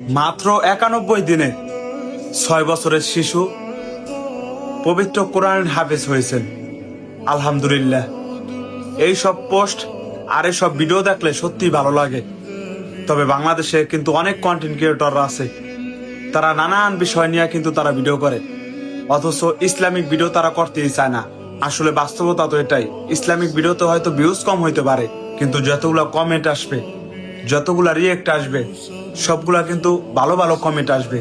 মাত্র 91 দিনে 6 বছরের শিশু পবিত্র কোরআনের হাফেজ হয়েছেন। আলহামদুলিল্লাহ। এই সব পোস্ট আর সব ভিডিও দেখলে সত্যিই ভালো লাগে। তবে বাংলাদেশে কিন্তু অনেক কন্টেন্ট ক্রিয়েটররা আছে, তারা নানান বিষয় নিয়ে কিন্তু তারা ভিডিও করে, অথচ ইসলামিক ভিডিও তারা করতেই চায় না। আসলে বাস্তবতা তো এটাই, ইসলামিক ভিডিওতে হয়তো ভিউজ কম হইতে পারে, কিন্তু যতগুলা কমেন্ট আসবে, যতগুলা রিয়েক্ট আসবে, সবগুলা কিন্তু ভালো ভালো কমেন্ট আসবে,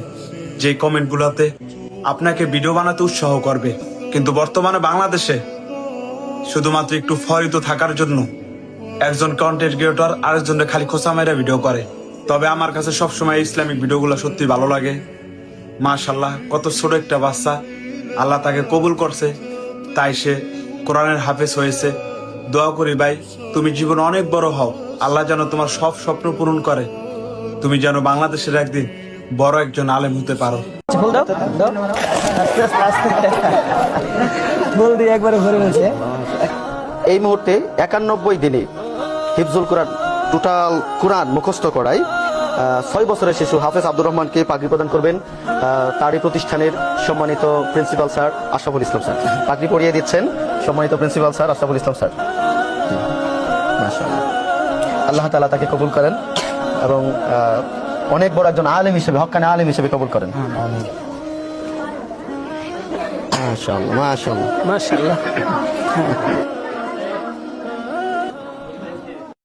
যেই কমেন্টগুলোতে আপনাকে ভিডিও বানাতে উৎসাহ করবে। কিন্তু বর্তমানে বাংলাদেশে শুধুমাত্র একটু ফরিত থাকার জন্য একজন কন্টেন্ট ক্রিয়েটর আরেকজনের খালি খোঁচা মেরে ভিডিও করে। তবে আমার কাছে সবসময় ইসলামিক ভিডিওগুলো সত্যি ভালো লাগে। মাশাল্লাহ, কত ছোট একটা বাচ্চা, আল্লাহ তাকে কবুল করছে, তাই সে কোরআনের হাফেজ হয়েছে। দোয়া করি ভাই, তুমি জীবনে অনেক বড় হও, আল্লাহ যেন তোমার সব স্বপ্ন পূরণ করে, তুমি যেন বাংলাদেশের একদিন বড় একজন আলেম হতে পারো। ফুল দাও দাও আস্তে আস্তে আস্তে ফুল দিয়ে একবারে ভরে গেছে। এই মুহূর্তে 91 দিনে হিফজুল কোরআন টোটাল কোরআন মুখস্থ করায় 6 বছরের শিশু হাফেজ আব্দুর রহমানকে পাগড়ি প্রদান করবেন তারই প্রতিষ্ঠানের সম্মানিত principal sir Ashraful Islam sir. পাগড়ি পরিয়ে দিচ্ছেন সম্মানিত principal sir Ashraful Islam sir. মাশাআল্লাহ, আল্লাহ তাআলা তাকে কবুল করেন এবং অনেক বড় একজন আলেম হিসেবে, হক্কানি আলেম হিসেবে কবুল করেন। মাশাআল্লাহ মাশাআল্লাহ মাশাআল্লাহ।